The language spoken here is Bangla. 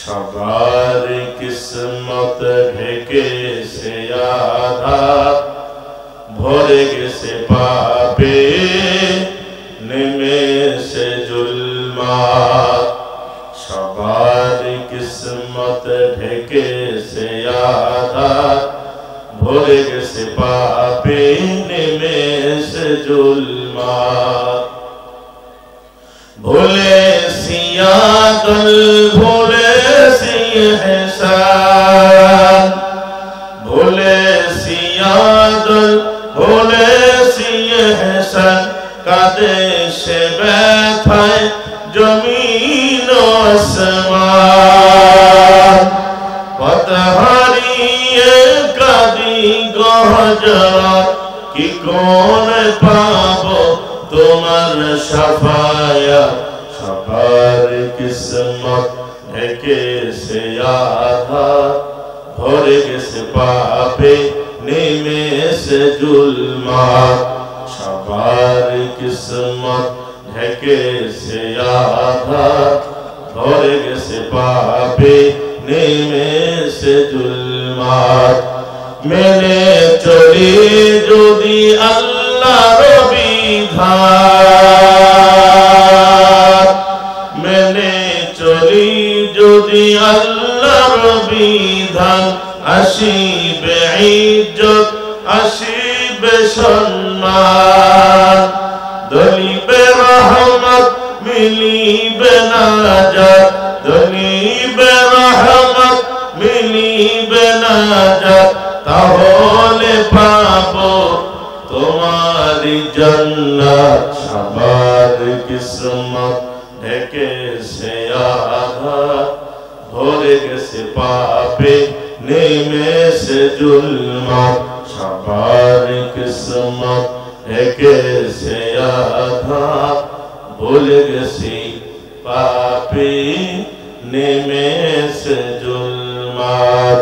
সবার কিসমত ঢেকে সে আধার, ভরে গেছে পাপে নেমেছে জুলমাত। সবার কিসমত ঢেকে সে আধার, ভরে গেছে পাপে নেমেছে জুলমাত। ভুলেছি আদল ভুলেছি ইহসান, ভুলেছি আদল ভুলেছি ইহসান, কাঁদে সে ব্যথায় জমিন আসমান। পথ হারিয়ে কাঁদি গহজর, কি কোন পাবো তোমার শাফায়াত। সবার কিসমত ঢেকে সে আধার, ভরে গেছে পাপে নেমেছে জুলমাত। সবার কিসমত ঢেকে সে আধার, ভরে গেছে পাপে নেমেছে জুলমাত। মেনে চলি যদি আল্লাহর বিধান, মেনে চলি যদি আল্লাহর বিধান, আসিবে ইজ্জত আসিবে সম্মান। দলিবে রহমত মিলিবে নাজাত, দলিবে রহমত মিলিবে নাজাত। তাহলে পাবো তোমারি জান্নাত। সবার কিসমত ঢেকে সে আধার, ভরে গেছে পাপে নেমেছে জুলমাত। সবার কিসমত ঢেকে সে আধার, ভরে গেছে পাপে নেমেছে জুলমাত।